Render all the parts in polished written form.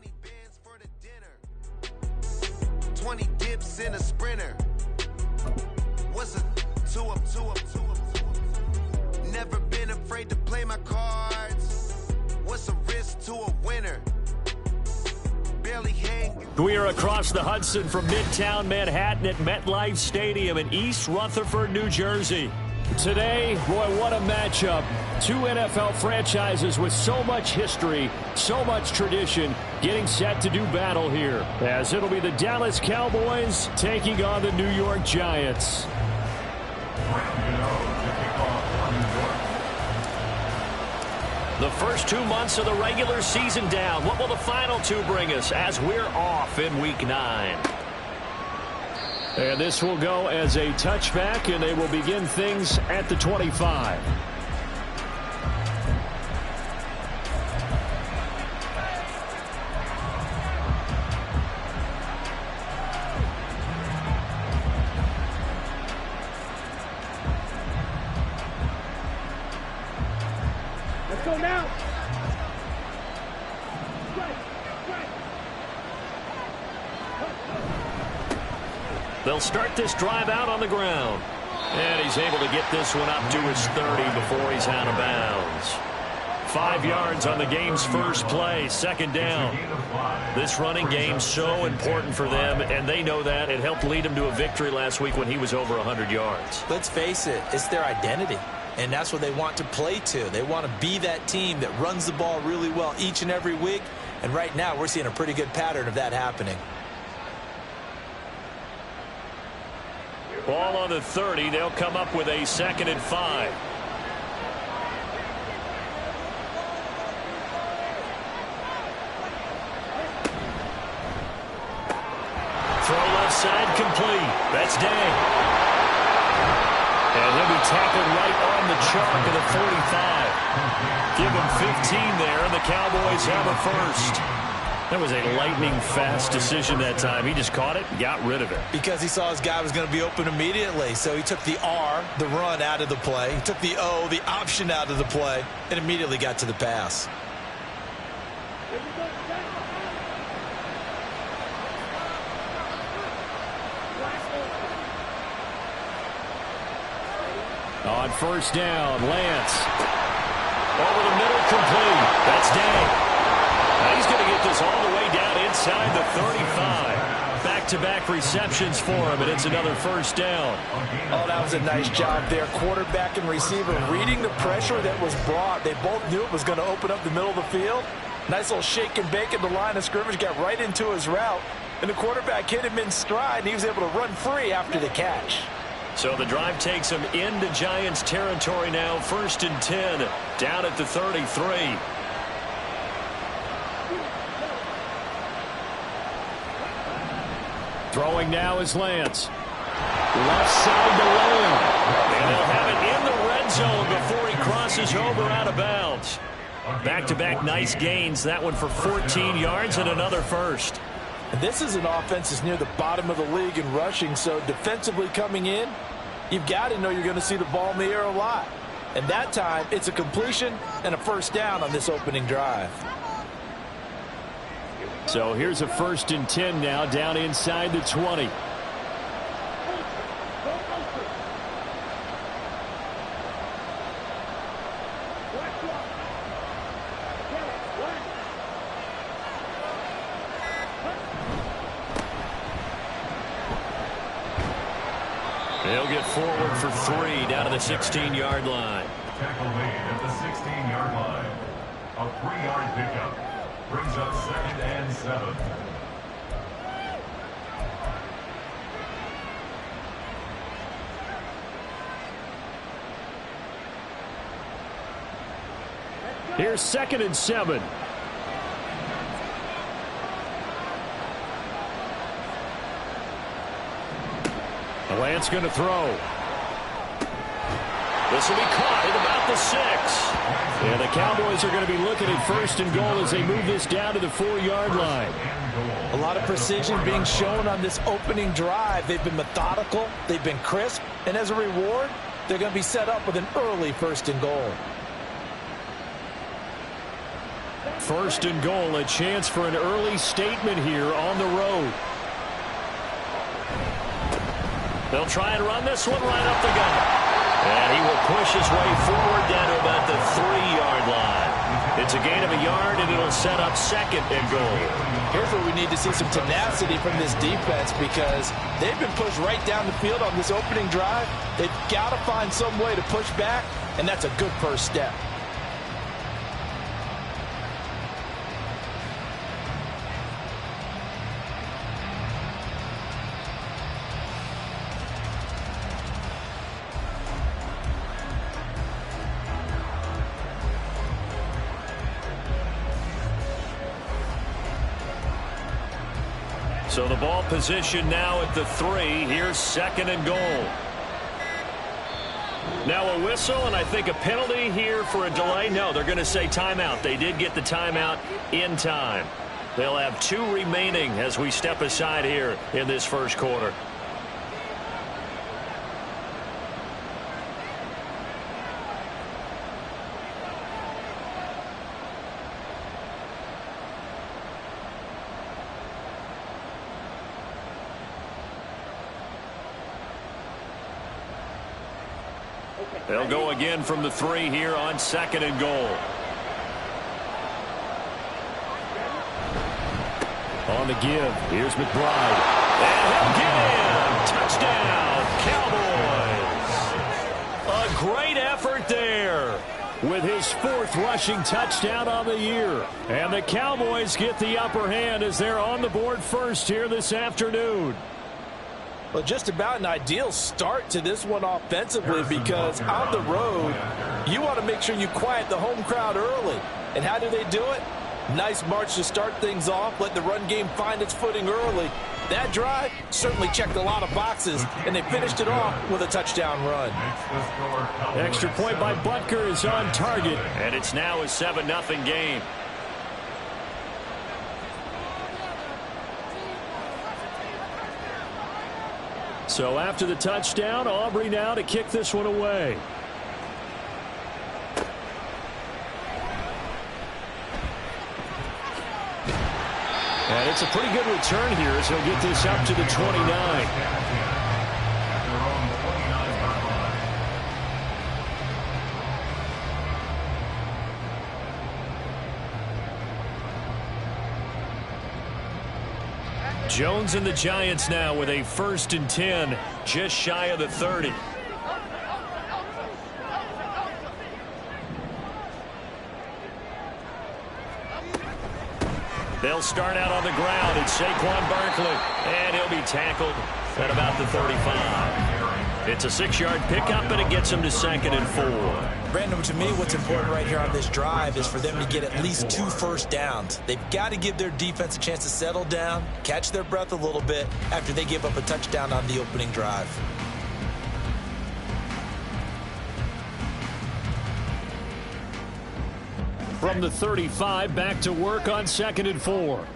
20 bands for the dinner. 20 dips in a sprinter. What's a 2 up, 2 up, 2 up, 2 up? Never been afraid to play my cards. What's a risk to a winner? Barely hang. We are across the Hudson from Midtown Manhattan at MetLife Stadium in East Rutherford, New Jersey. Today, boy, what a matchup. Two NFL franchises with so much history, so much tradition, getting set to do battle here, as it'll be the Dallas Cowboys taking on the New York Giants. The first 2 months of the regular season down. What will the final two bring us as we're off in Week 9? And this will go as a touchback, and they will begin things at the 25. Let's go now. They'll start this drive out on the ground. And he's able to get this one up to his 30 before he's out of bounds. 5 yards on the game's first play, second down. This running game's so important for them, and they know that. It helped lead them to a victory last week when he was over 100 yards. Let's face it, it's their identity, and that's what they want to play to. They want to be that team that runs the ball really well each and every week, and right now we're seeing a pretty good pattern of that happening. Ball on the 30. They'll come up with a 2nd and 5. Throw left side complete. That's Day. And he'll be tackled right on the chalk of the 45. Give him 15 there, and the Cowboys have a first. That was a lightning-fast decision that time. He just caught it and got rid of it. Because he saw his guy was going to be open immediately. So he took the R, the run, out of the play. He took the O, the option, out of the play, and immediately got to the pass. On first down, Lance. Over the middle, complete. That's Day. Now he's going to get this all the way down inside the 35. Back-to-back receptions for him, and it's another first down. Oh, that was a nice job there. Quarterback and receiver reading the pressure that was brought. They both knew it was going to open up the middle of the field. Nice little shake and bake at the line of scrimmage, got right into his route, and the quarterback hit him in stride, and he was able to run free after the catch. So the drive takes him into Giants territory now. 1st and 10, down at the 33. Throwing now is Lance. Left side to Lamb. And they'll have it in the red zone before he crosses over out of bounds. Back-to-back nice gains. That one for 14 yards and another first. And this is an offense that's near the bottom of the league in rushing, so defensively coming in, you've got to know you're going to see the ball in the air a lot. And that time, it's a completion and a first down on this opening drive. So here's a 1st and 10 now, down inside the 20. They'll get forward for 3 down to the 16-yard line. Tackle made at the 16-yard line. A 3-yard pickup brings up 2nd and 7. Here's 2nd and 7. Lance going to throw. This will be caught at about the 6. And the Cowboys are going to be looking at 1st and goal as they move this down to the 4-yard line. A lot of precision being shown on this opening drive. They've been methodical. They've been crisp. And as a reward, they're going to be set up with an early 1st and goal. First and goal, a chance for an early statement here on the road. They'll try and run this one right up the gut. And he will push his way forward down to about the 3-yard line. It's a gain of a yard, and it'll set up second and goal. Here's where we need to see some tenacity from this defense, because they've been pushed right down the field on this opening drive. They've got to find some way to push back, and that's a good first step. So the ball position now at the 3. Here's second and goal. Now a whistle, and I think a penalty here for a delay. No, they're going to say timeout. They did get the timeout in time. They'll have 2 remaining as we step aside here in this first quarter. They'll go again from the 3 here on second and goal. On the give, here's McBride. And he'll get in! Touchdown, Cowboys! A great effort there with his 4th rushing touchdown on the year. And the Cowboys get the upper hand as they're on the board first here this afternoon. Well, just about an ideal start to this one offensively, because on the road, you want to make sure you quiet the home crowd early. And how do they do it? Nice march to start things off, let the run game find its footing early. That drive certainly checked a lot of boxes, and they finished it off with a touchdown run. Extra point by Butker is on target, and it's now a 7-0 game. So after the touchdown, Aubrey now to kick this one away. And it's a pretty good return here as he'll get this up to the 29. Jones and the Giants now with a 1st and 10, just shy of the 30. They'll start out on the ground. It's Saquon Barkley, and he'll be tackled at about the 35. It's a 6-yard pickup, and it gets him to 2nd and 4. Brandon, to me, what's important right here on this drive is for them to get at least 2 first downs. They've got to give their defense a chance to settle down, catch their breath a little bit after they give up a touchdown on the opening drive. From the 35, back to work on 2nd and 4.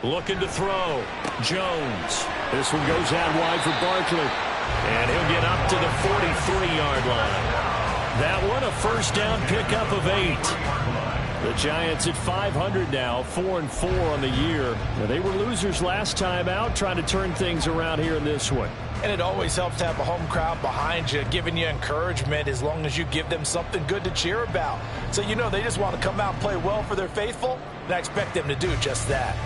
Looking to throw. Jones. This one goes out wide for Barkley. And he'll get up to the 43-yard line. That one a first down pickup of 8. The Giants at 500 now, 4-4 on the year. Now, they were losers last time out, trying to turn things around here in this one. And it always helps to have a home crowd behind you, giving you encouragement as long as you give them something good to cheer about. So you know they just want to come out and play well for their faithful, and I expect them to do just that.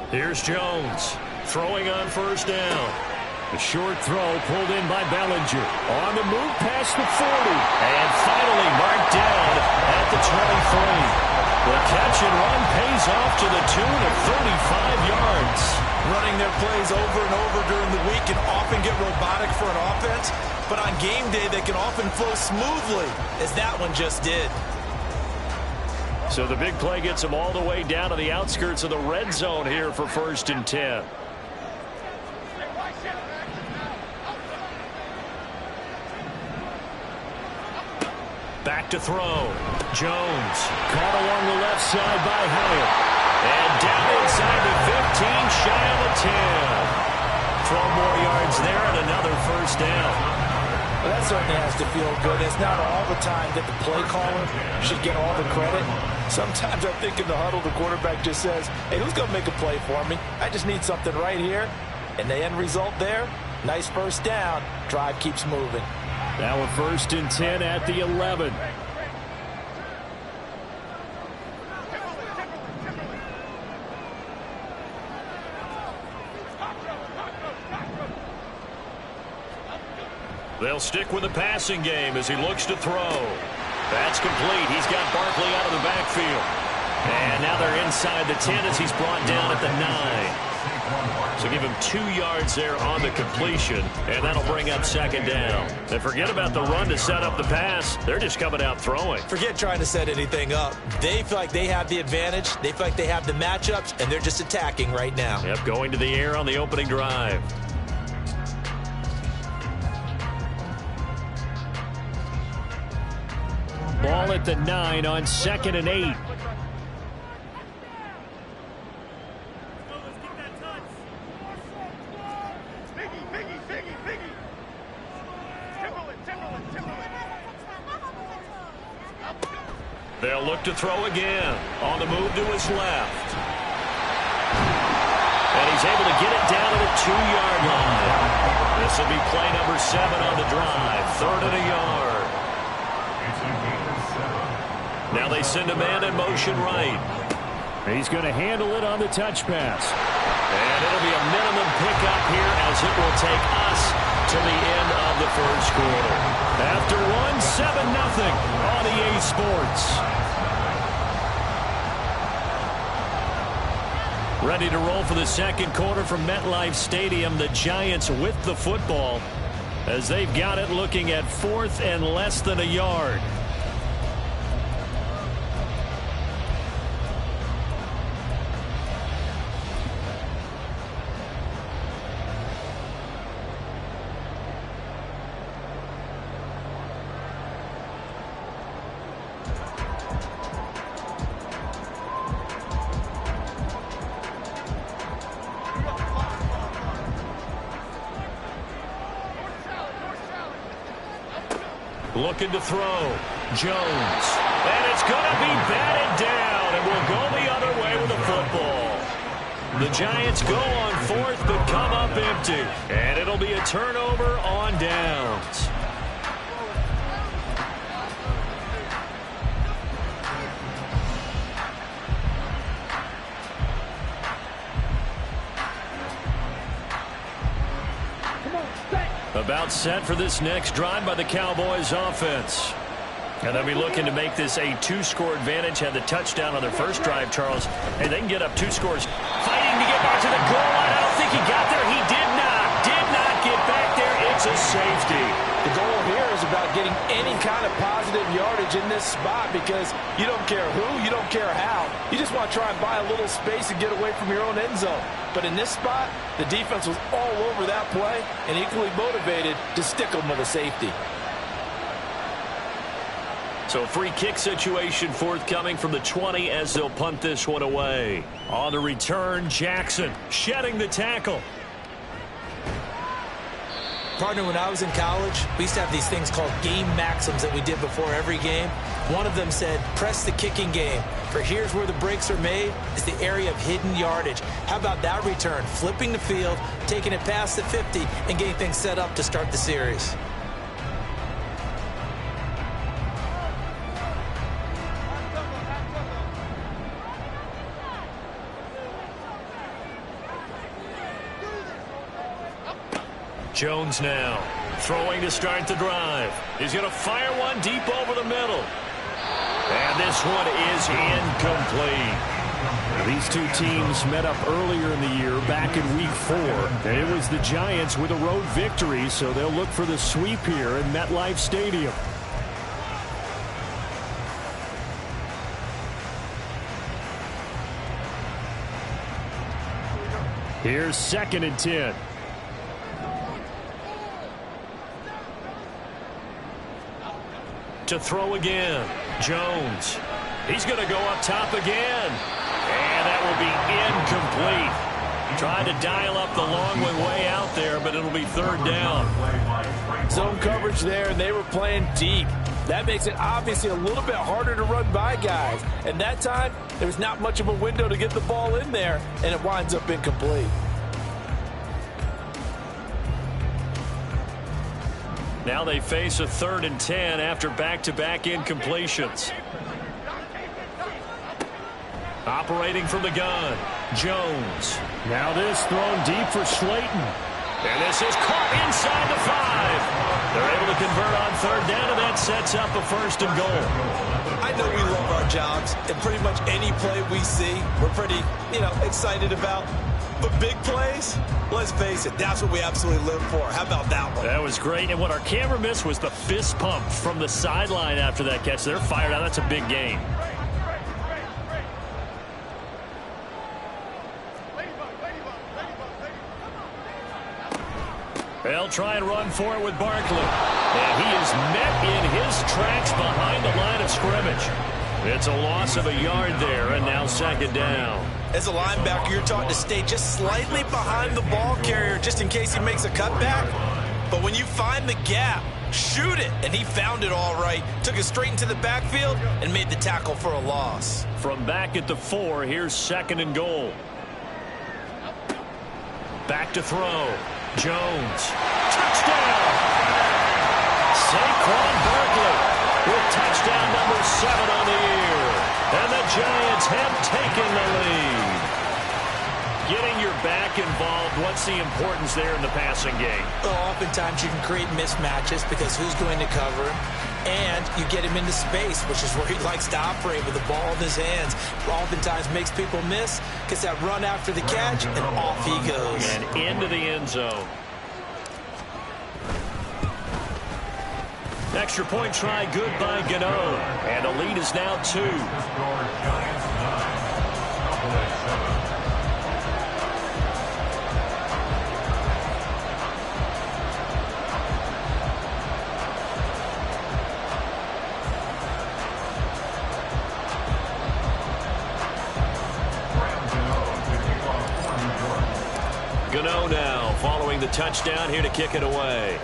Here's Jones. Throwing on first down. A short throw pulled in by Bellinger. On the move past the 40. And finally marked down at the 23. The catch and run pays off to the tune of 35 yards. Running their plays over and over during the week can often get robotic for an offense, but on game day they can often flow smoothly, as that one just did. So the big play gets them all the way down to the outskirts of the red zone here for 1st and 10. back to throw. Jones caught along the left side by Hyatt. And down inside the 15, shy of the 10. 12 more yards there and another first down. Well, that certainly has to feel good. It's not all the time that the play caller should get all the credit. Sometimes I think in the huddle, the quarterback just says, hey, who's going to make a play for me? I just need something right here. And the end result there, nice first down. Drive keeps moving. Now a 1st and 10 at the 11. They'll stick with the passing game as he looks to throw. That's complete. He's got Barkley out of the backfield. And now they're inside the 10 as he's brought down at the 9. So give him 2 yards there on the completion, and that'll bring up 2nd down. And forget about the run to set up the pass. They're just coming out throwing. Forget trying to set anything up. They feel like they have the advantage. They feel like they have the matchups, and they're just attacking right now. Yep, going to the air on the opening drive. Ball at the 9 on 2nd and 8. They'll look to throw again. On the move to his left. And he's able to get it down to the 2-yard line. This will be play number 7 on the drive. 3rd and a yard. Now they send a man in motion right. He's going to handle it on the touch pass. And it'll be a minimum pickup here as it will take us to the end of the 1st quarter. After 7-0 on EA Sports. Ready to roll for the 2nd quarter from MetLife Stadium. The Giants with the football as they've got it looking at 4th and less than a yard. Looking to throw. Jones. And it's going to be batted down, and we'll go the other way with the football. The Giants go on 4th, but come up empty. And it'll be a turnover on downs. About set for this next drive by the Cowboys offense. And they'll be looking to make this a 2-score advantage. Had the touchdown on their first drive, Charles. Hey, they can get up 2 scores. Fighting to get back to the goal line. I don't think he got there. He did not get back there. It's a safety. The goal here is about getting any kind of positive yardage in this spot because you don't care who, you don't care how. You just want to try and buy a little space and get away from your own end zone. But in this spot, the defense was all over that play and equally motivated to stick them with a safety. So a free kick situation forthcoming from the 20 as they'll punt this one away. On the return, Jackson shedding the tackle. Partner, when I was in college, we used to have these things called game maxims that we did before every game. One of them said, press the kicking game. For here's where the breaks are made, is the area of hidden yardage. How about that return? Flipping the field, taking it past the 50, and getting things set up to start the series. Jones now throwing to start the drive. He's going to fire one deep over the middle. And this one is incomplete. These two teams met up earlier in the year back in week 4. And it was the Giants with a road victory, so they'll look for the sweep here in MetLife Stadium. Here's 2nd and 10. to throw again. Jones. He's going to go up top again. And that will be incomplete. Tried to dial up the long way out there, but it'll be third down. Zone coverage there, and they were playing deep. That makes it obviously a little bit harder to run by guys. And that time, there was not much of a window to get the ball in there, and it winds up incomplete. Now they face a 3rd and 10 after back-to-back incompletions. Operating from the gun, Jones. Now this thrown deep for Slayton. And this is caught inside the 5. They're able to convert on 3rd down, and that sets up a 1st and goal. I know we love our jobs, and pretty much any play we see, we're pretty, excited about. But big plays, let's face it, that's what we absolutely live for. How about that one? That was great, and what our camera missed was the fist pump from the sideline after that catch. They're fired out. That's a big game. They'll try and run for it with Barkley. And he is met in his tracks behind the line of scrimmage. It's a loss of a yard there, and now 2nd down. As a linebacker, you're taught to stay just slightly behind the ball carrier just in case he makes a cutback. But when you find the gap, shoot it. And he found it all right. Took it straight into the backfield and made the tackle for a loss. From back at the 4, here's 2nd and goal. Back to throw. Jones. Touchdown! Saquon Barkley with touchdown number 7 on the year. And the Giants have taken the lead. Getting your back involved, what's the importance there in the passing game? Well, oftentimes you can create mismatches because who's going to cover him? And you get him into space, which is where he likes to operate with the ball in his hands. Oftentimes makes people miss, gets that run after the catch, and off he goes. And into the end zone. Extra point try good by Gano. And the lead is now 2. Gano now following the touchdown here to kick it away.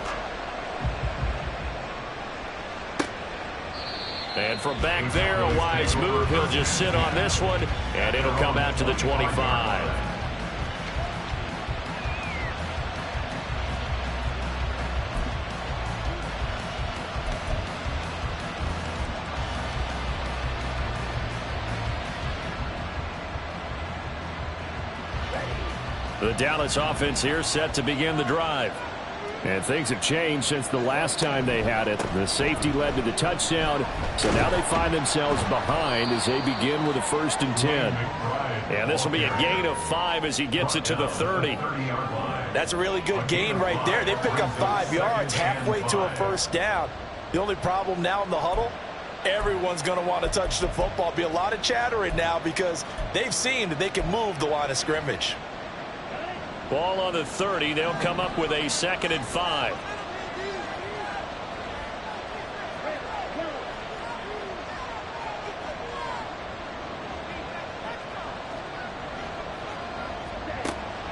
And from back there, a wise move. He'll just sit on this one, and it'll come out to the 25. The Dallas offense here set to begin the drive. And things have changed since the last time they had it. The safety led to the touchdown, so now they find themselves behind as they begin with a 1st and 10. And this will be a gain of 5 as he gets it to the 30. That's a really good gain right there. They pick up 5 yards halfway to a 1st down. The only problem now in the huddle, everyone's going to want to touch the football. Be a lot of chattering now because they've seen that they can move the line of scrimmage. Ball on the 30. They'll come up with a 2nd and 5.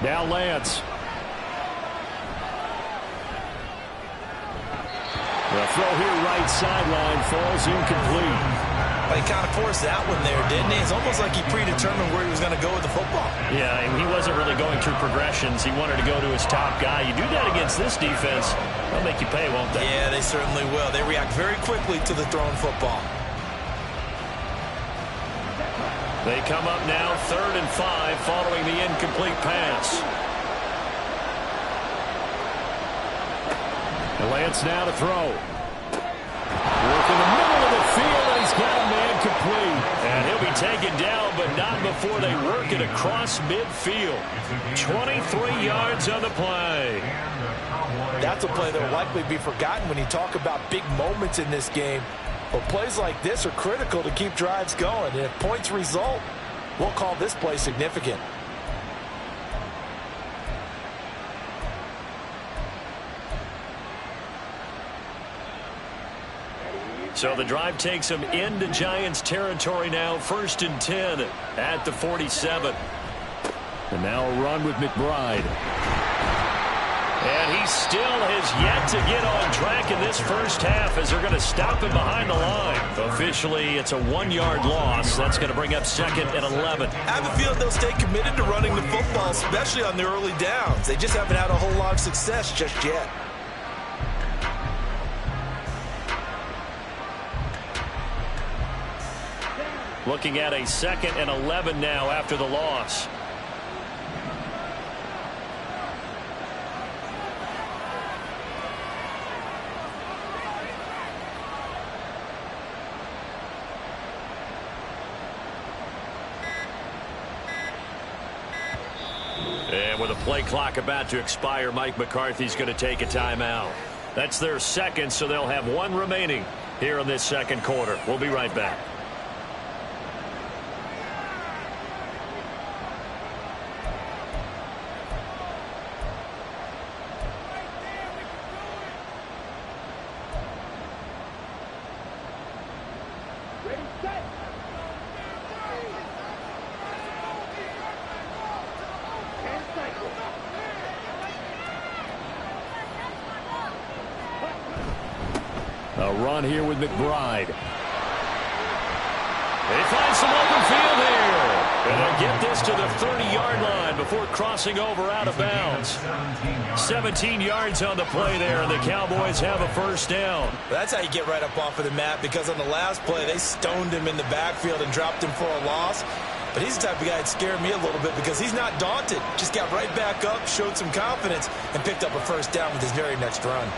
Now Lance. The throw here right sideline falls incomplete. He kind of forced that one there, didn't he? It's almost like he predetermined where he was going to go with the football. Yeah, and he wasn't really going through progressions. He wanted to go to his top guy. You do that against this defense, they'll make you pay, won't they? Yeah, they certainly will. They react very quickly to the thrown football. They come up now 3rd and 5 following the incomplete pass. Lance now to throw. Work in the middle of the field, and he's got a man complete. And he'll be taken down, but not before they work it across midfield. 23 yards on the play. That's a play that will likely be forgotten when you talk about big moments in this game. But plays like this are critical to keep drives going. And if points result, we'll call this play significant. So the drive takes them into Giants territory now, 1st and 10 at the 47. And now a run with McBride. And he still has yet to get on track in this first half as they're going to stop him behind the line. Officially, it's a 1-yard loss. That's going to bring up 2nd and 11. I have a feeling they'll stay committed to running the football, especially on the early downs. They just haven't had a whole lot of success just yet. Looking at a 2nd and 11 now after the loss. And with a play clock about to expire, Mike McCarthy's going to take a timeout. That's their 2nd, so they'll have 1 remaining here in this 2nd quarter. We'll be right back. A run here with McBride. They find some open field here. And they'll get this to the 30-yard line before crossing over out of bounds. 17 yards on the play there, and the Cowboys have a 1st down. That's how you get right up off of the mat, because on the last play, they stoned him in the backfield and dropped him for a loss. But he's the type of guy that scared me a little bit because he's not daunted. Just got right back up, showed some confidence, and picked up a 1st down with his very next run.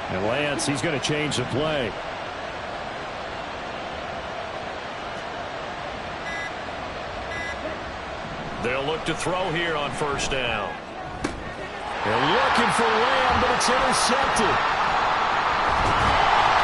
And Lance, he's going to change the play. They'll look to throw here on 1st down. They're looking for Lamb, but it's intercepted.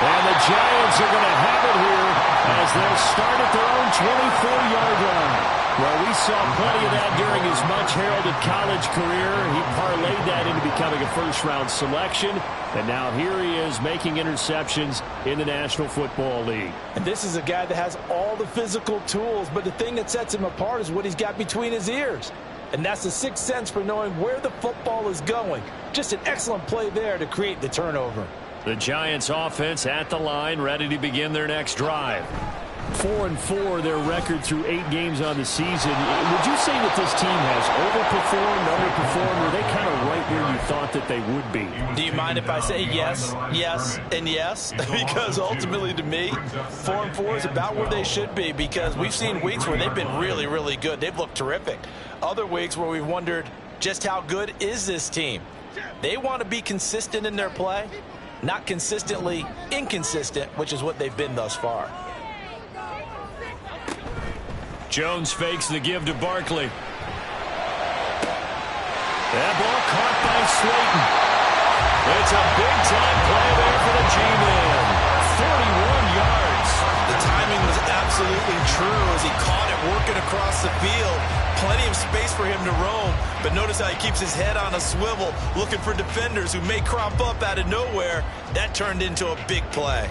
And the Giants are going to have it here as they'll start at their own 24-yard line. Well, we saw plenty of that during his much-heralded college career. He parlayed that into becoming a 1st-round selection. And now here he is making interceptions in the National Football League. And this is a guy that has all the physical tools, but the thing that sets him apart is what he's got between his ears. And that's the 6th sense for knowing where the football is going. Just an excellent play there to create the turnover. The Giants offense at the line, ready to begin their next drive. 4-4, their record through 8 games on the season. Would you say that this team has overperformed, underperformed, or are they kind of right where you thought that they would be? Do you mind if I say yes, yes, and yes? Because ultimately to me, 4-4 is about where they should be, because we've seen weeks where they've been really, really good. They've looked terrific. Other weeks where we've wondered just how good is this team. They want to be consistent in their play, not consistently inconsistent, which is what they've been thus far. Jones fakes the give to Barkley. That ball caught by Slayton. It's a big-time play there for the G-Man. 41 yards. The timing was absolutely true as he caught it working across the field. Plenty of space for him to roam, but notice how he keeps his head on a swivel, looking for defenders who may crop up out of nowhere. That turned into a big play.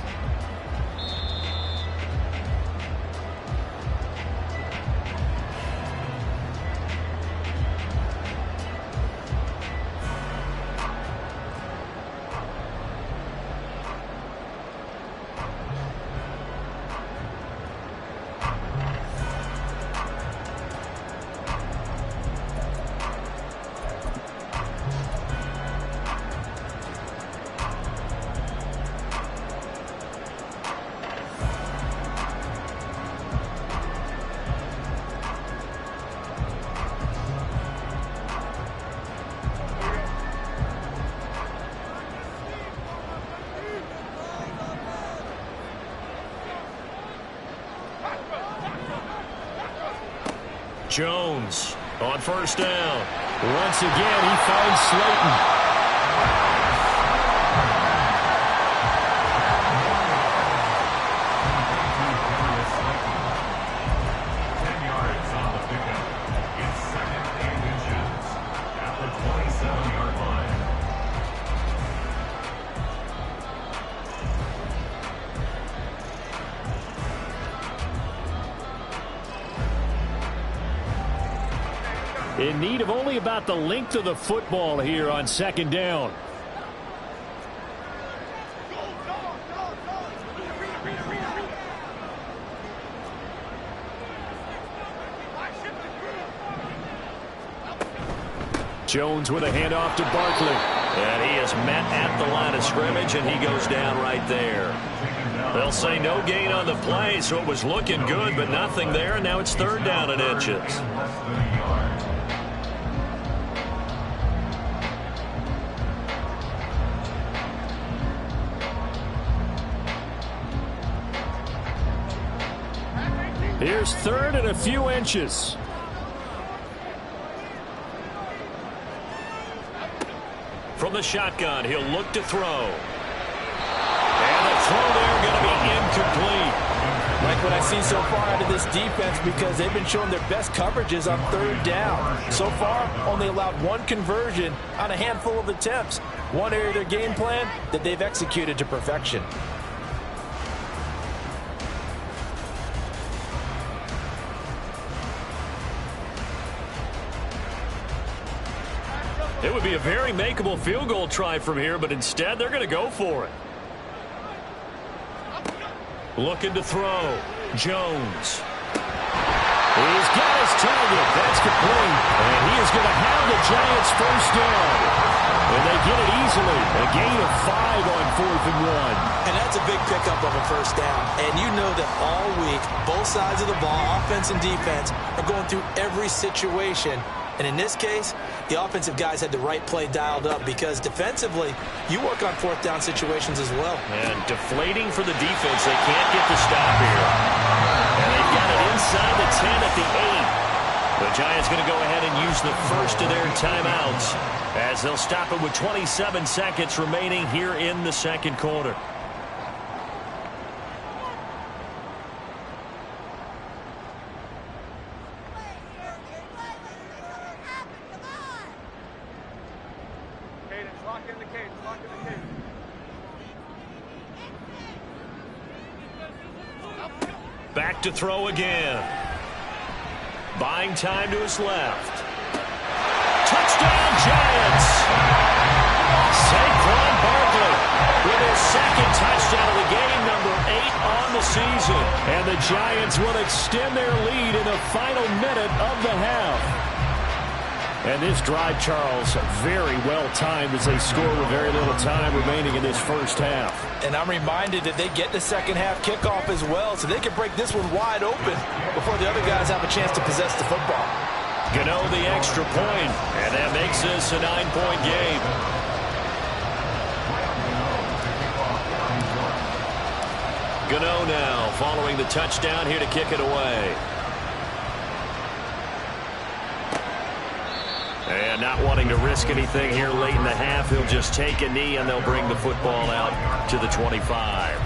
Jones on 1st down. Once again, he finds Slayton. in need of only about the length of the football here on second down. Jones with a handoff to Barkley. And he is met at the line of scrimmage, and he goes down right there. They'll say no gain on the play, so it was looking good, but nothing there, and now it's third down and inches. Here's third and a few inches. From the shotgun, he'll look to throw. And the throw there going to be incomplete. Like what I've seen so far out of this defense, because they've been showing their best coverages on third down. So far, only allowed one conversion on a handful of attempts. One area of their game plan that they've executed to perfection. It would be a very makeable field goal try from here, but instead they're going to go for it. Looking to throw. Jones. He's got his target. That's complete. And he is going to have the Giants first down. And they get it easily. A gain of 5 on 4th and 1. And that's a big pickup of a first down. And you know that all week, both sides of the ball, offense and defense, are going through every situation. And in this case, the offensive guys had the right play dialed up, because defensively, you work on fourth down situations as well. And deflating for the defense. They can't get the stop here. And they've got it inside the 10 at the 8. The Giants going to go ahead and use the first of their timeouts as they'll stop it with 27 seconds remaining here in the second quarter. Back to throw again. Buying time to his left. Touchdown, Giants! Saquon Barkley with his second touchdown of the game, number 8 on the season. And the Giants will extend their lead in the final minute of the half. And this drive, Charles, very well timed as they score with very little time remaining in this first half. And I'm reminded that they get the second half kickoff as well, so they can break this one wide open before the other guys have a chance to possess the football. Gano the extra point, and that makes this a 9-point game. Gano now following the touchdown here to kick it away. And not wanting to risk anything here late in the half, he'll just take a knee and they'll bring the football out to the 25.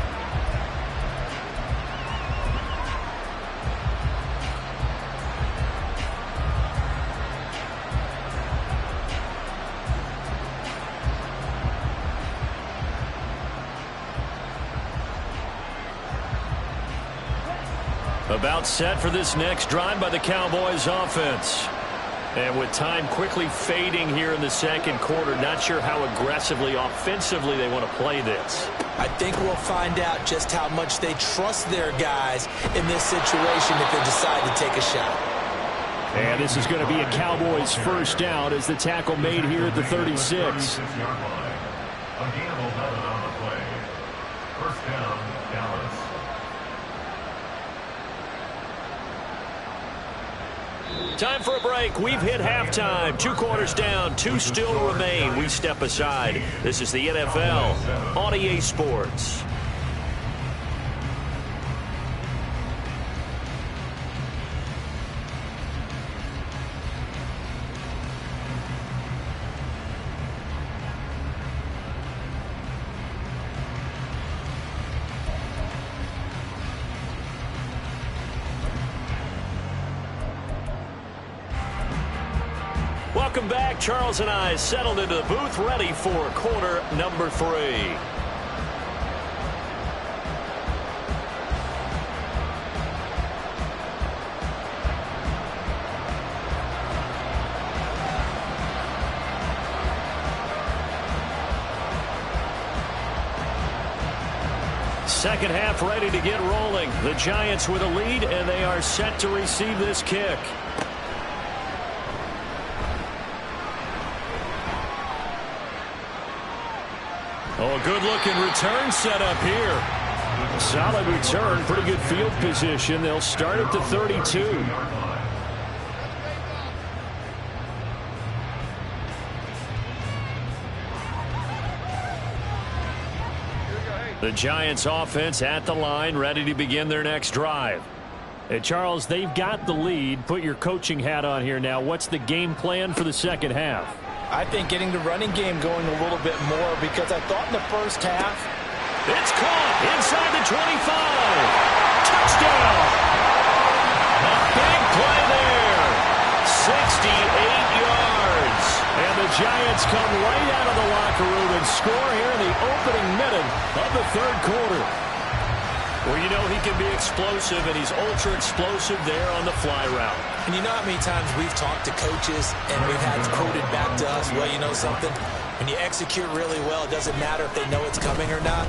About set for this next drive by the Cowboys offense. And with time quickly fading here in the second quarter, not sure how aggressively, offensively they want to play this. I think we'll find out just how much they trust their guys in this situation if they decide to take a shot. And this is going to be a Cowboys first down as the tackle made here at the 36. A gain of 11 on the play. First down, Dallas. Time for a break. We've hit halftime. 2 quarters down. 2 still remain. We step aside. This is the NFL on EA Sports. Welcome back. Charles and I settled into the booth, ready for quarter number 3. second half ready to get rolling. The Giants with a lead, and they are set to receive this kick. Oh, good-looking return set up here. Solid return, pretty good field position. They'll start at the 32. The Giants offense at the line, ready to begin their next drive. Hey, Charles, they've got the lead. Put your coaching hat on here now. What's the game plan for the second half? I think getting the running game going a little bit more, because I thought in the first half. It's caught inside the 25. Touchdown. A big play there. 68 yards. And the Giants come right out of the locker room and score here in the opening minute of the third quarter. Well, you know he can be explosive, and he's ultra-explosive there on the fly route. And you know how many times we've talked to coaches and we've had quoted back to us, well, you know something? When you execute really well, it doesn't matter if they know it's coming or not.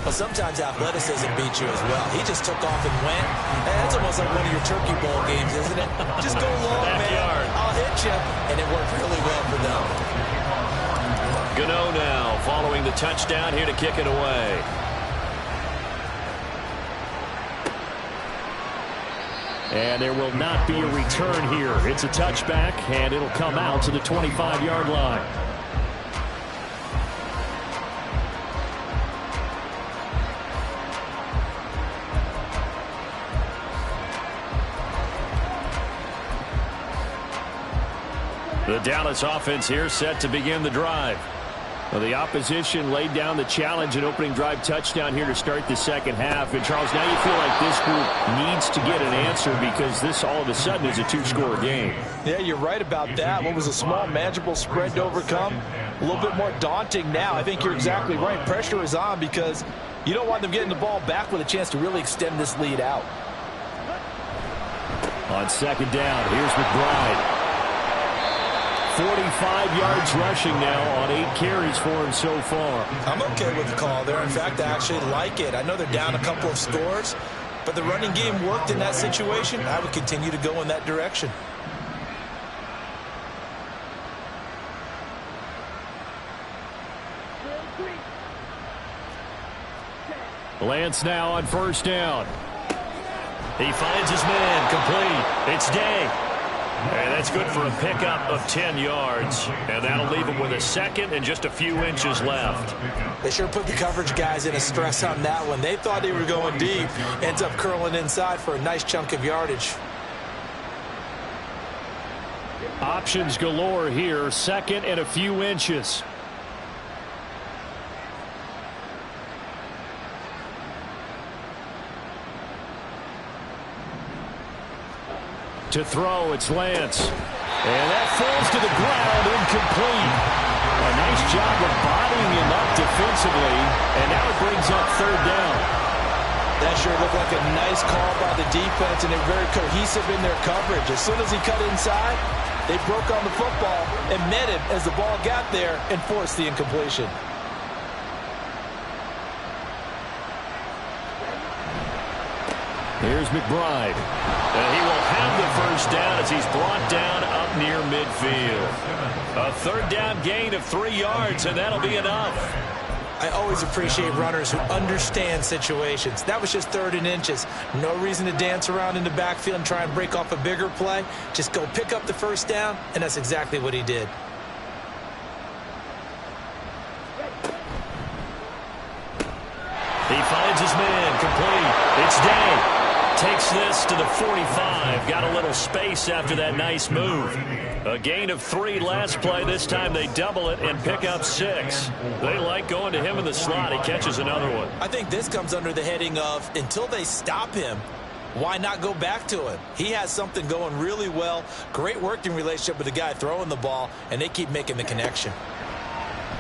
But sometimes athleticism beats you as well. He just took off and went. And that's almost like one of your Turkey Bowl games, isn't it? Just go long, man. I'll hit you. And it worked really well for them. Gano now following the touchdown here to kick it away. And there will not be a return here. It's a touchback, and it'll come out to the 25-yard line. The Dallas offense here set to begin the drive. Well, the opposition laid down the challenge and opening drive touchdown here to start the second half. And, Charles, now you feel like this group needs to get an answer because this all of a sudden is a two-score game. Yeah, you're right about that. What was a small, manageable spread to overcome? A little bit more daunting now. I think you're exactly right. Pressure is on because you don't want them getting the ball back with a chance to really extend this lead out. On second down, here's McBride. 45 yards rushing now on 8 carries for him so far. I'm okay with the call there. In fact, I actually like it. I know they're down a couple of scores, but the running game worked in that situation. I would continue to go in that direction. Lance now on first down. He finds his man, complete. It's Day. And that's good for a pickup of 10 yards. And that'll leave him with a second and just a few inches left. They sure put the coverage guys in a stress on that one. They thought they were going deep. Ends up curling inside for a nice chunk of yardage. Options galore here. Second and a few inches. To throw, it's Lance. And that falls to the ground, incomplete. A nice job of bodying him up defensively, and now it brings up third down. That sure looked like a nice call by the defense, and they're very cohesive in their coverage. As soon as he cut inside, they broke on the football and met him as the ball got there and forced the incompletion. Here's McBride. And he will have the first down as he's brought down up near midfield. A third down gain of 3 yards, and that'll be enough. I always appreciate runners who understand situations. That was just 3rd and inches. No reason to dance around in the backfield and try and break off a bigger play. Just go pick up the first down, and that's exactly what he did. He finds his man, complete. It's Day. Takes this to the 45. Got a little space after that nice move. A gain of 3 last play. This time they double it and pick up 6. They like going to him in the slot. He catches another one. I think this comes under the heading of until they stop him, why not go back to him? He has something going really well. Great working relationship with the guy throwing the ball, and they keep making the connection.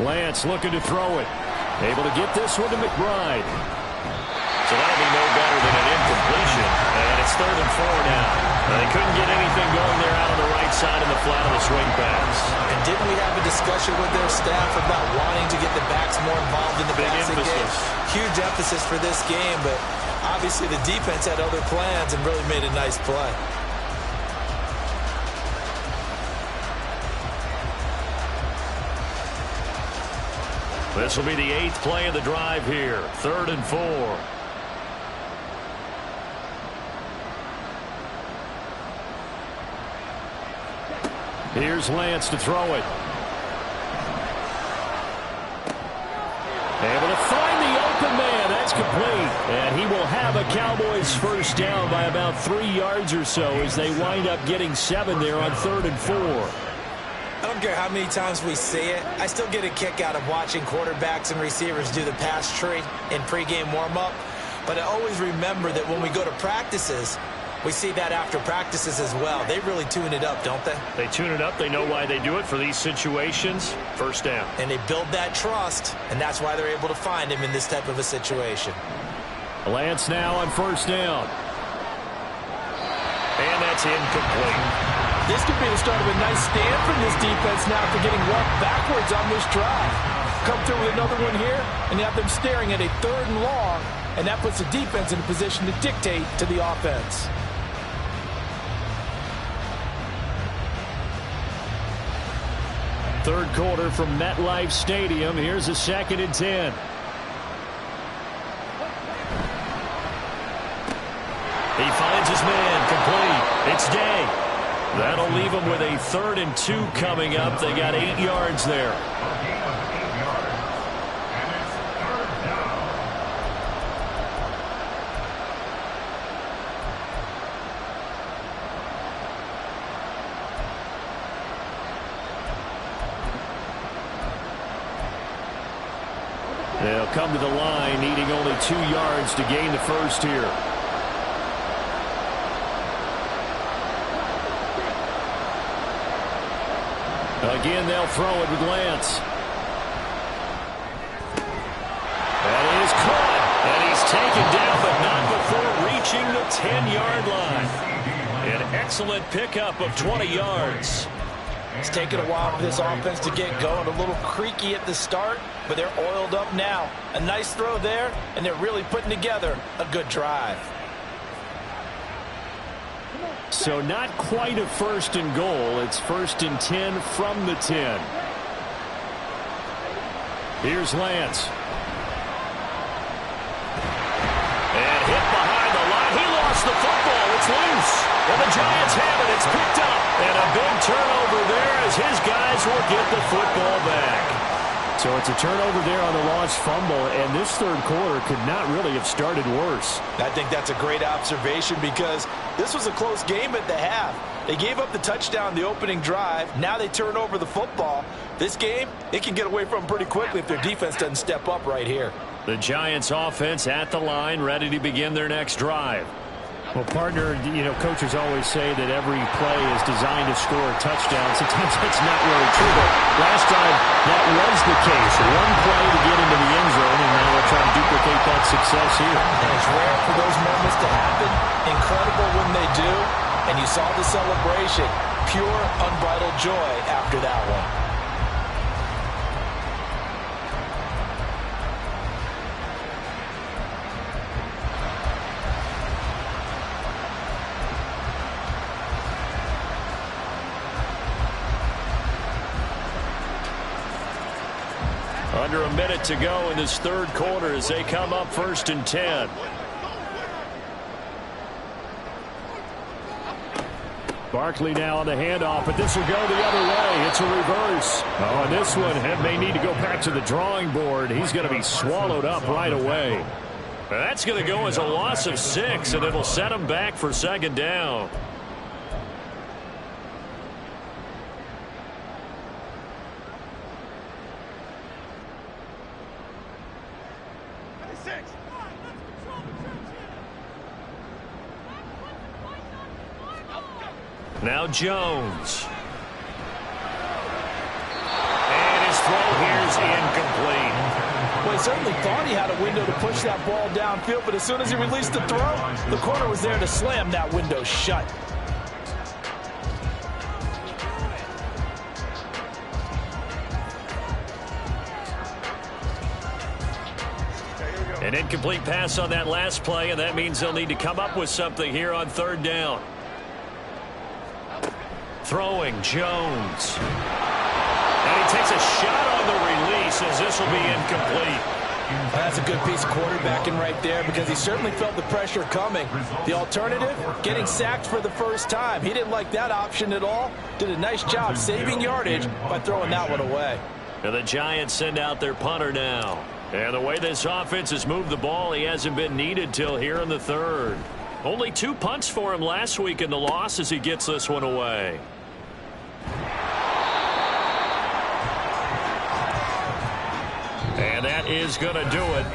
Lance looking to throw it. Able to get this one to McBride. So that'll be no better than an incompletion. And it's 3rd and 4 now. They couldn't get anything going there out on the right outside in the flat of the swing pass. And didn't we have a discussion with their staff about wanting to get the backs more involved in the passing game? Huge emphasis for this game, but obviously the defense had other plans and really made a nice play. This will be the 8th play of the drive here. 3rd and 4. Here's Lance to throw it. Able to find the open man. That's complete. And he will have a Cowboys first down by about 3 yards or so as they wind up getting 7 there on 3rd and 4. I don't care how many times we see it. I still get a kick out of watching quarterbacks and receivers do the pass tree in pregame warm-up. But I always remember that when we go to practices, we see that after practices as well. They really tune it up, don't they? They tune it up. They know why they do it for these situations. First down. And they build that trust, and that's why they're able to find him in this type of a situation. Lance now on first down. And that's incomplete. This could be the start of a nice stand from this defense now for getting walked backwards on this drive. Come through with another one here, and you have them staring at a 3rd and long, and that puts the defense in a position to dictate to the offense. Third quarter from MetLife Stadium. Here's a 2nd and 10. He finds his man, complete. It's Day. That'll leave him with a 3rd and 2 coming up. They got 8 yards there. They'll come to the line, needing only 2 yards to gain the first here. Again, they'll throw it with Lance. That is caught. And he's taken down, but not before reaching the 10-yard line. An excellent pickup of 20 yards. It's taken a while for this offense to get going. A little creaky at the start, but they're oiled up now. A nice throw there, and they're really putting together a good drive. So not quite a 1st and goal. It's 1st and 10 from the 10. Here's Lance. And hit behind the line. He lost the football. It's loose. And the Giants have it. It's picked up. And a big turnover there as his guys will get the football back. So it's a turnover there on the lost fumble, and this 3rd quarter could not really have started worse. I think that's a great observation because this was a close game at the half. They gave up the touchdown the opening drive. Now they turn over the football. This game, it can get away from them pretty quickly if their defense doesn't step up right here. The Giants offense at the line, ready to begin their next drive. Well, partner, you know, coaches always say that every play is designed to score a touchdown. Sometimes that's not really true, but last time that was the case. One play to get into the end zone, and now they'll try to duplicate that success here. And it's rare for those moments to happen. Incredible when they do. And you saw the celebration. Pure, unbridled joy after that one. Under a minute to go in this 3rd quarter as they come up 1st and 10. Barkley now on the handoff, but this will go the other way. It's a reverse. Oh, and this one may need to go back to the drawing board. He's going to be swallowed up right away. That's going to go as a loss of 6, and it'll set him back for 2nd down. Now Jones. And his throw here is incomplete. Well, he certainly thought he had a window to push that ball downfield, but as soon as he released the throw, the corner was there to slam that window shut. An incomplete pass on that last play, and that means they'll need to come up with something here on third down. Throwing, Jones. And he takes a shot on the release as this will be incomplete. That's a good piece of quarterbacking right there because he certainly felt the pressure coming. The alternative, getting sacked for the first time. He didn't like that option at all. Did a nice job saving yardage by throwing that one away. And the Giants send out their punter now. And the way this offense has moved the ball, he hasn't been needed till here in the third. Only 2 punts for him last week in the loss as he gets this one away. And that is going to do it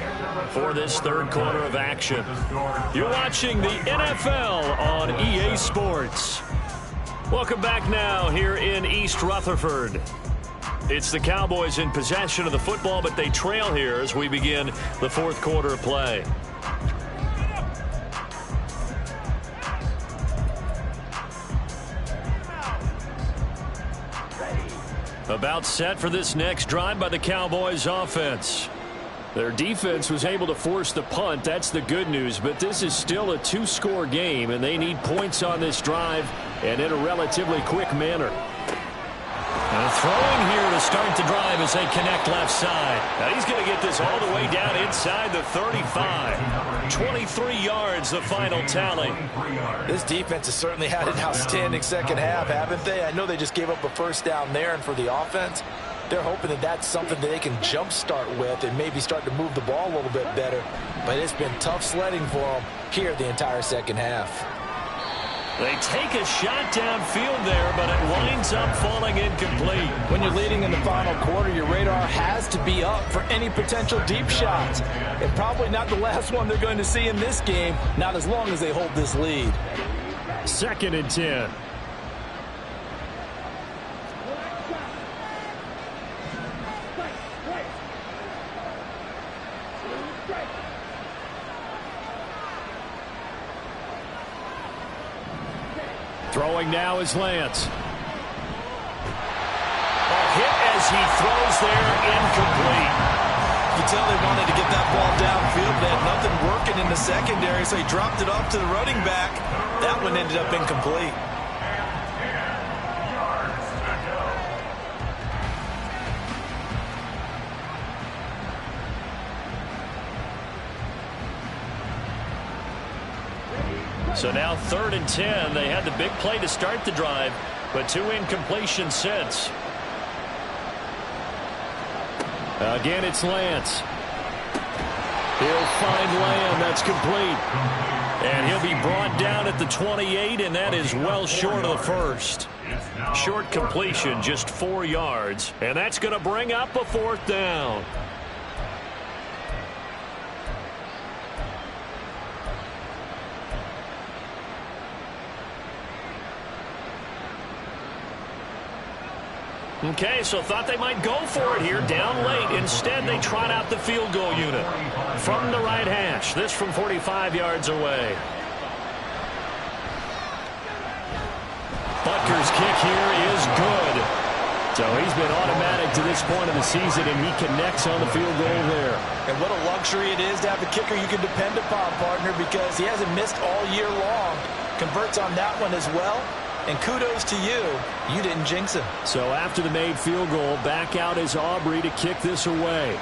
for this third quarter of action. You're watching the NFL on EA Sports. Welcome back now here in East Rutherford. It's the Cowboys in possession of the football, but they trail here as we begin the fourth quarter of play. About set for this next drive by the Cowboys offense. Their defense was able to force the punt. That's the good news, but this is still a 2-score game, and they need points on this drive and in a relatively quick manner. And throwing here to start the drive as they connect left side. Now he's going to get this all the way down inside the 35. 23 yards, the final tally. This defense has certainly had an outstanding second half, haven't they? I know they just gave up a first down there, and for the offense, they're hoping that that's something that they can jumpstart with and maybe start to move the ball a little bit better. But it's been tough sledding for them here the entire second half. They take a shot downfield there, but it winds up falling incomplete. When you're leading in the final quarter, your radar has to be up for any potential deep shots. And probably not the last one they're going to see in this game, not as long as they hold this lead. 2nd and 10. Throwing now is Lance. A hit as he throws there, incomplete. You tell they wanted to get that ball downfield. They had nothing working in the secondary, so he dropped it off to the running back. That one ended up incomplete. So now 3rd and 10. They had the big play to start the drive, but 2 incompletions since. Again, it's Lance. He'll find Lamb. That's complete. And he'll be brought down at the 28, and that is well short of the first. Short completion, just 4 yards, and that's going to bring up a 4th down. Okay, so thought they might go for it here, down late. Instead, they trot out the field goal unit from the right hash. This from 45 yards away. Butker's kick here is good. So he's been automatic to this point of the season, and he connects on the field goal there. And what a luxury it is to have a kicker you can depend upon, partner, because he hasn't missed all year long. Converts on that one as well. And kudos to you. You didn't jinx him. So after the made field goal, back out is Aubrey to kick this away.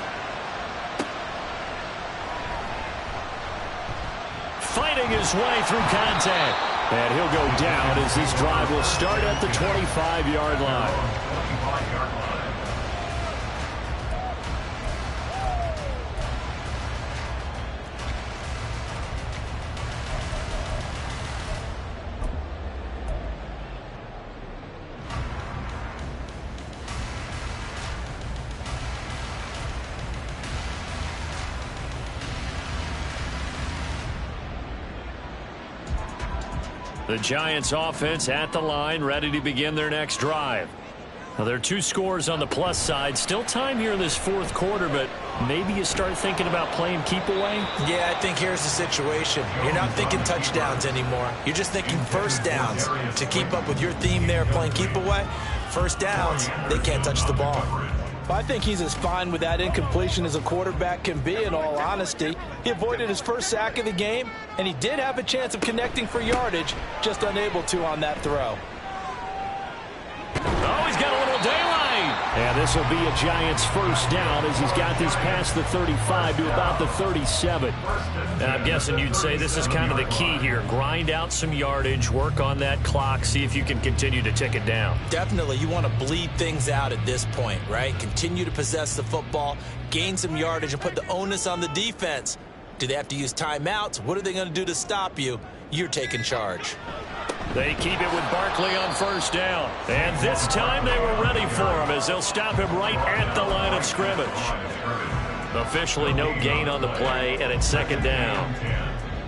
Fighting his way through contact. And he'll go down as this drive will start at the 25-yard line. The Giants offense at the line, ready to begin their next drive. Now, there are 2 scores on the plus side. Still time here in this 4th quarter, but maybe you start thinking about playing keep away? Yeah, I think here's the situation. You're not thinking touchdowns anymore. You're just thinking first downs. To keep up with your theme there, playing keep away, first downs, they can't touch the ball. I think he's as fine with that incompletion as a quarterback can be, in all honesty. He avoided his first sack of the game, and he did have a chance of connecting for yardage, just unable to on that throw. Oh, he's got a little daylight. And this will be a Giants first down as he's got this past the 35 to about the 37. And I'm guessing you'd say this is kind of the key here. Grind out some yardage, work on that clock, see if you can continue to tick it down. Definitely, you want to bleed things out at this point, right? Continue to possess the football, gain some yardage, and put the onus on the defense. Do they have to use timeouts? What are they going to do to stop you? You're taking charge. They keep it with Barkley on first down. And this time they were ready for him as they'll stop him right at the line of scrimmage. Officially no gain on the play, and it's second down.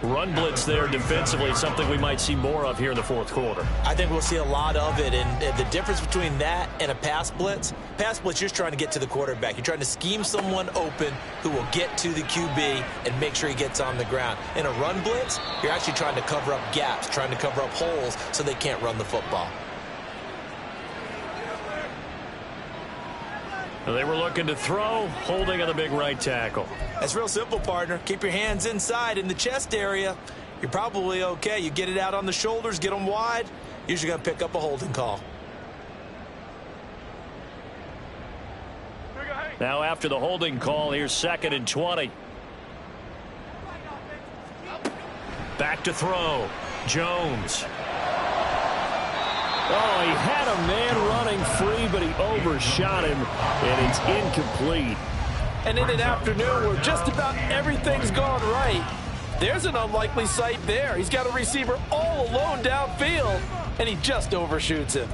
Run blitz there defensively, something we might see more of here in the fourth quarter. I think we'll see a lot of it, and the difference between that and a pass blitz, you're just trying to get to the quarterback. You're trying to scheme someone open who will get to the QB and make sure he gets on the ground. In a run blitz, you're actually trying to cover up gaps, trying to cover up holes so they can't run the football. They were looking to throw, holding on the big right tackle. That's real simple, partner. Keep your hands inside in the chest area. You're probably okay. You get it out on the shoulders, get them wide, usually going to pick up a holding call. Now after the holding call, here's 2nd and 20. Back to throw. Jones. Oh, he had a man running free, but he overshot him, and it's incomplete. And in an afternoon where just about everything's gone right, there's an unlikely sight there. He's got a receiver all alone downfield, and he just overshoots him.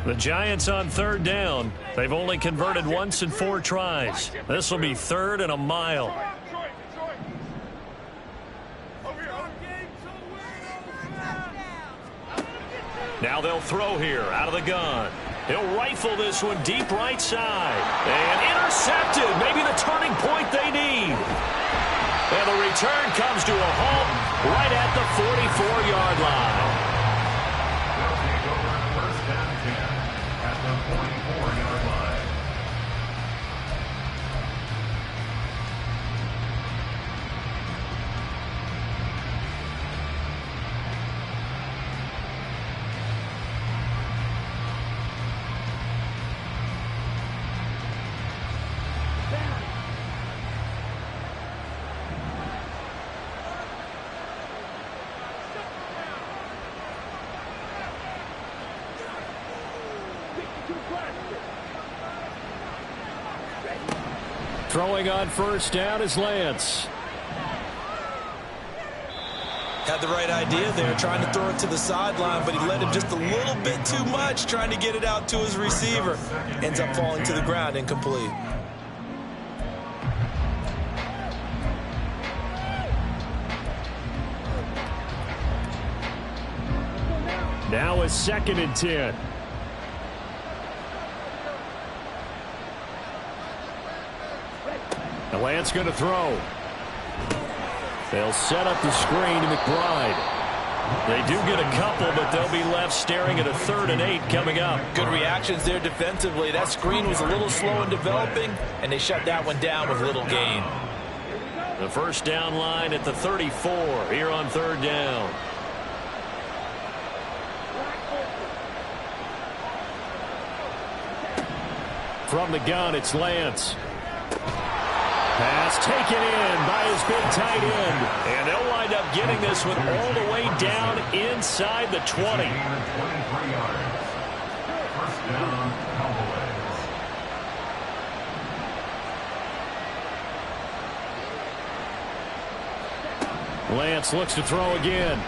The Giants on third down. They've only converted once in 4 tries. This will be 3rd and a mile. Now they'll throw here out of the gun. He'll rifle this one deep right side. And intercepted. Maybe the turning point they need. And the return comes to a halt right at the 44-yard line. Throwing on first down is Lance. Had the right idea there, trying to throw it to the sideline, but he led him just a little bit too much, trying to get it out to his receiver. Ends up falling to the ground, incomplete. Now it's 2nd and 10. And Lance going to throw. They'll set up the screen to McBride. They do get a couple, but they'll be left staring at a 3rd and 8 coming up. Good reactions there defensively. That screen was a little slow in developing, and they shut that one down with little gain. The first down line at the 34 here on 3rd down. From the gun, it's Lance. Pass taken in by his big tight end. And they'll wind up getting this one all the way down inside the 20. First down, Cowboys. Lance looks to throw again.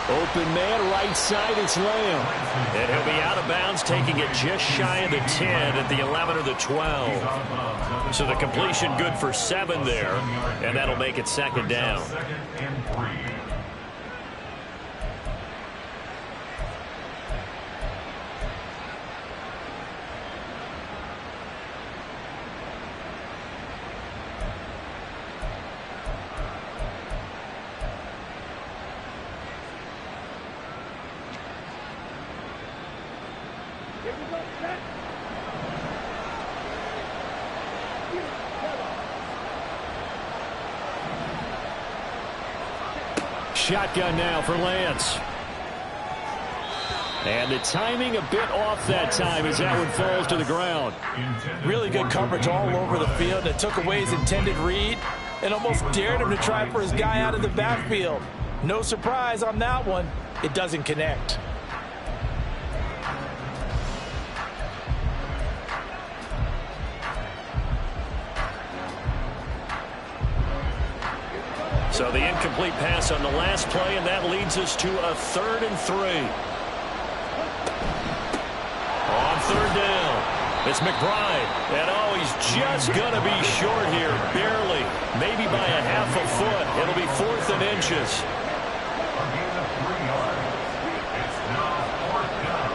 Open man, right side, it's Lamb. And he'll be out of bounds, taking it just shy of the 10 at the 11 or the 12. So the completion good for 7 there, and that'll make it 2nd down. Second and 3. Shotgun now for Lance. And the timing a bit off that time as that one falls to the ground. Really good coverage all over the field. It took away his intended read and almost dared him to try for his guy out of the backfield. No surprise on that one. It doesn't connect. So the incomplete pass on the last play, and that leads us to a 3rd and 3. On 3rd down, it's McBride. And oh, he's just going to be short here, barely. Maybe by a half a foot. It'll be 4th and inches. A gain of 3 yards. It's now 4th down.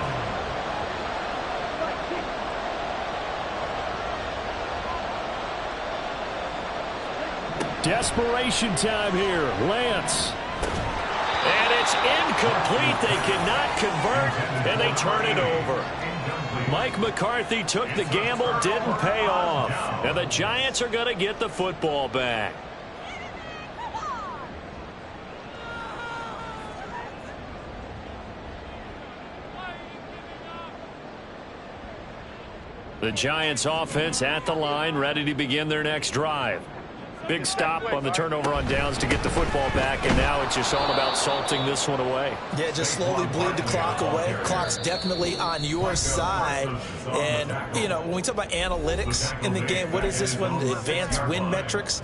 Desperation time here. Lance. And it's incomplete. They cannot convert, and they turn it over. Mike McCarthy took the gamble, didn't pay off. And the Giants are going to get the football back. The Giants offense at the line, ready to begin their next drive. Big stop on the turnover on downs to get the football back, and now it's just all about salting this one away. Yeah, just slowly bleed the clock away. Clock's definitely on your side. And, you know, when we talk about analytics in the game, what is this one? Advanced win metrics?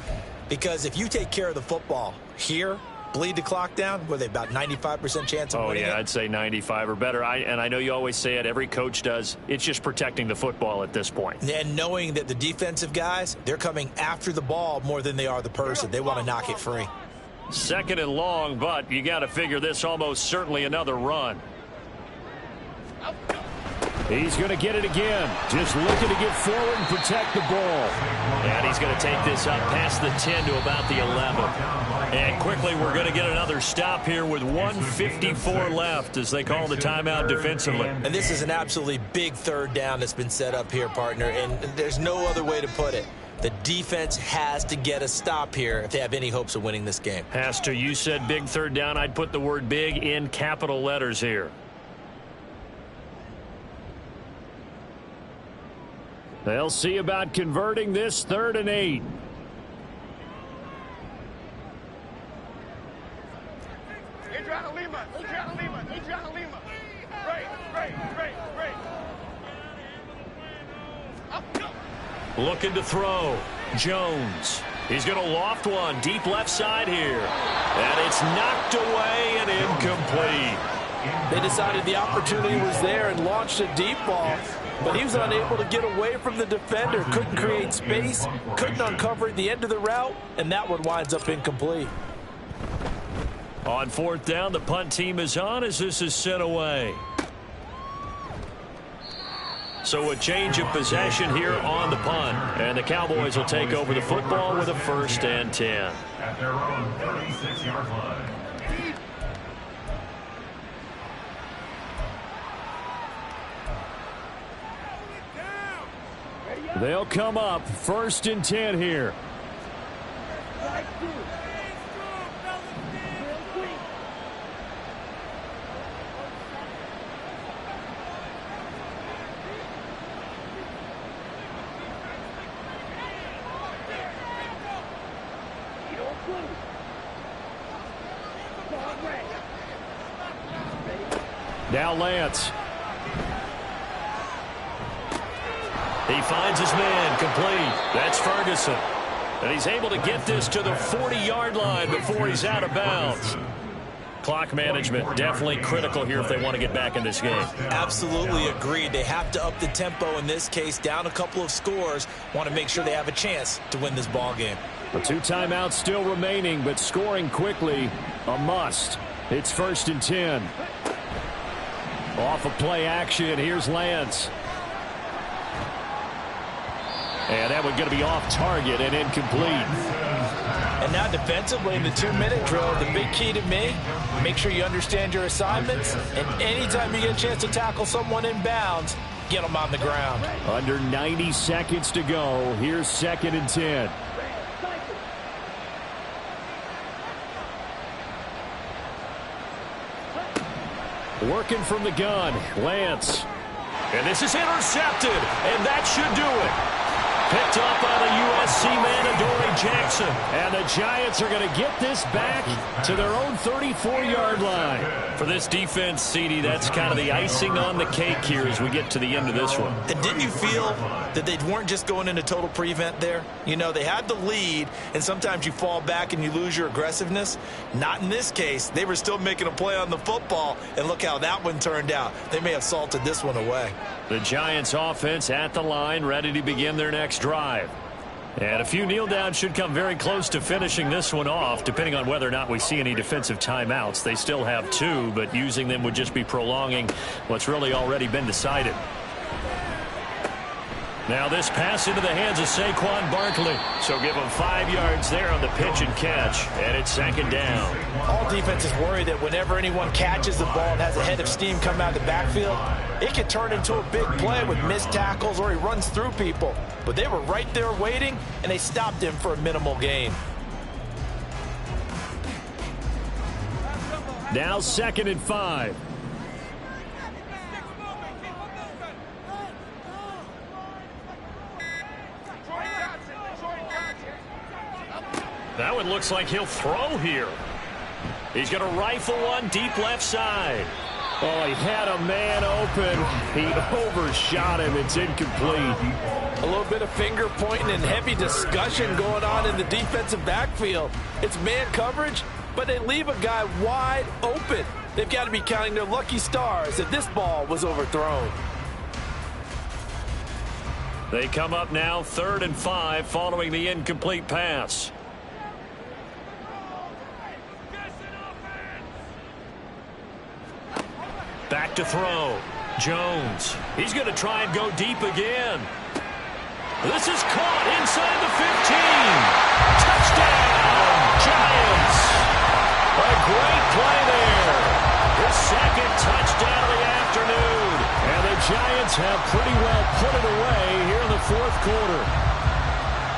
Because if you take care of the football here, bleed the clock down, were they about 95% chance of winning it? I'd say 95 or better. And I know you always say it, every coach does. It's just protecting the football at this point. And knowing that the defensive guys, they're coming after the ball more than they are the person. They want to knock it free. 2nd and long, but you got to figure this almost certainly another run. He's going to get it again. Just looking to get forward and protect the ball. And he's going to take this up past the 10 to about the 11. And quickly we're going to get another stop here with 1:54 left as they call the timeout defensively. And this is an absolutely big 3rd down that's been set up here, partner. And there's no other way to put it. The defense has to get a stop here if they have any hopes of winning this game. Has to. You said big 3rd down. I'd put the word big in capital letters here. They'll see about converting this 3rd and 8. Looking to throw. Jones. He's going to loft one deep left side here. And it's knocked away and incomplete. They decided the opportunity was there and launched a deep ball, but he was unable to get away from the defender. Couldn't create space, couldn't uncover at the end of the route, and that one winds up incomplete. On 4th down, the punt team is on as this is sent away. So a change of possession here on the punt. And the Cowboys will take over the football with a 1st and 10. At their own 36-yard line. They'll come up 1st and 10 here. Now Lance. He finds his man complete. That's Ferguson. And he's able to get this to the 40-yard line before he's out of bounds. Clock management definitely critical here if they want to get back in this game. Absolutely agreed. They have to up the tempo in this case, down a couple of scores. Want to make sure they have a chance to win this ball game. The 2 timeouts still remaining, but scoring quickly a must. It's 1st and 10. Off of play action, here's Lance. And that one's going to be off target and incomplete. And now defensively in the 2-minute drill, the big key to me, make sure you understand your assignments. And anytime you get a chance to tackle someone in bounds, get them on the ground. Under 90 seconds to go. Here's 2nd and 10. Working from the gun, Lance. And this is intercepted, and that should do it. Picked up by the USC man, Adoree Jackson. And the Giants are going to get this back to their own 34-yard line. For this defense, CD, that's kind of the icing on the cake here as we get to the end of this one. And didn't you feel that they weren't just going into total prevent there? You know, they had the lead, and sometimes you fall back and you lose your aggressiveness. Not in this case. They were still making a play on the football, and look how that one turned out. They may have salted this one away. The Giants offense at the line, ready to begin their next drive. And a few kneel downs should come very close to finishing this one off, depending on whether or not we see any defensive timeouts. They still have 2, but using them would just be prolonging what's really already been decided. Now this pass into the hands of Saquon Barkley. So give him 5 yards there on the pitch and catch, and it's 2nd down. All defenses worry that whenever anyone catches the ball and has a head of steam come out of the backfield, it can turn into a big play with missed tackles or he runs through people. But they were right there waiting, and they stopped him for a minimal gain. Now 2nd and 5. That one looks like he'll throw here. He's going to rifle one deep left side. Oh, he had a man open. He overshot him. It's incomplete. A little bit of finger pointing and heavy discussion going on in the defensive backfield. It's man coverage, but they leave a guy wide open. They've got to be counting their lucky stars that this ball was overthrown. They come up now 3rd and 5 following the incomplete pass. Back to throw. Jones. He's going to try and go deep again. This is caught inside the 15. Touchdown, Giants. A great play there. His 2nd touchdown of the afternoon. And the Giants have pretty well put it away here in the 4th quarter.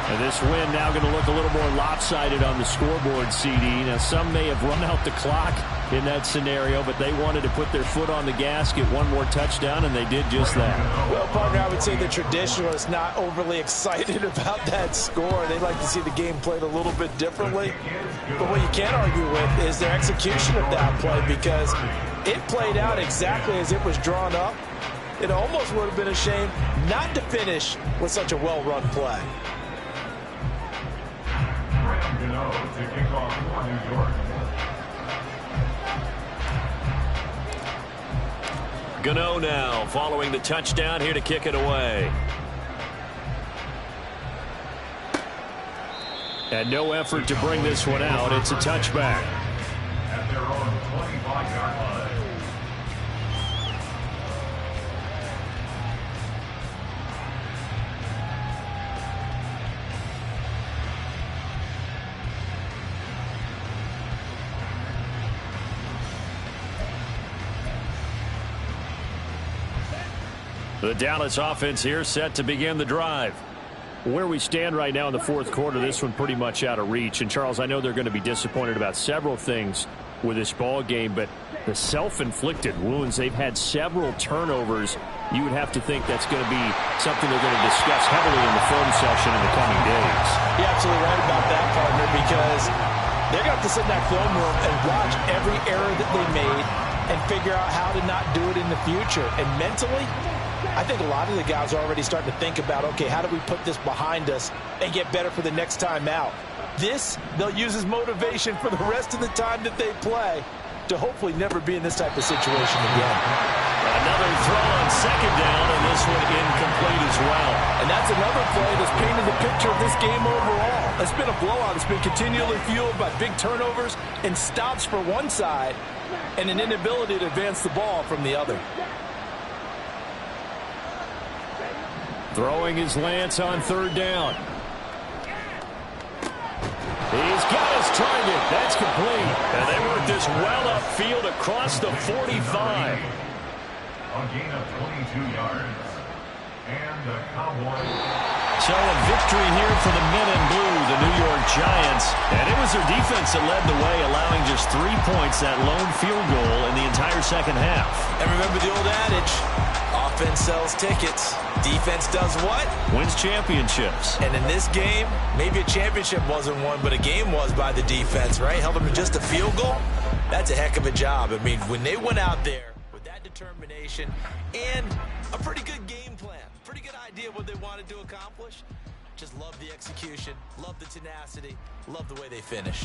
And this win now going to look a little more lopsided on the scoreboard, CD. Now, some may have run out the clock in that scenario, but they wanted to put their foot on the gas, get one more touchdown, and they did just that. Well, partner, I would say the traditionalists not overly excited about that score. They'd like to see the game played a little bit differently. But what you can't argue with is their execution of that play, because it played out exactly as it was drawn up. It almost would have been a shame not to finish with such a well-run play. To kick off for New York. Gano now following the touchdown here to kick it away. And no effort to bring this one out. It's a touchback. At their own 25-yard line. The Dallas offense here set to begin the drive. Where we stand right now in the 4th quarter, this one pretty much out of reach. And, Charles, I know they're going to be disappointed about several things with this ball game, but the self-inflicted wounds, they've had several turnovers. You would have to think that's going to be something they're going to discuss heavily in the film session in the coming days. You're absolutely right about that, partner, because they're going to have to sit in that film room and watch every error that they made and figure out how to not do it in the future. And mentally, I think a lot of the guys are already starting to think about, okay, how do we put this behind us and get better for the next time out? This, they'll use as motivation for the rest of the time that they play to hopefully never be in this type of situation again. Another throw on 2nd down, and this one incomplete as well. And that's another play that's painted the picture of this game overall. It's been a blowout. It's been continually fueled by big turnovers and stops for one side and an inability to advance the ball from the other. Throwing his Lance on 3rd down. He's got his target. That's complete. And they work this well upfield across the 45. A gain of 22 yards. And the Cowboys. So a victory here for the men in blue, the New York Giants. And it was their defense that led the way, allowing just 3 points, that lone field goal in the entire second half. And remember the old adage, offense sells tickets. Defense does what? Wins championships. And in this game, maybe a championship wasn't won, but a game was by the defense, right? Held them to just a field goal. That's a heck of a job. I mean, when they went out there with that determination and a pretty good game plan, pretty good idea what they wanted to accomplish, just love the execution, love the tenacity, love the way they finished.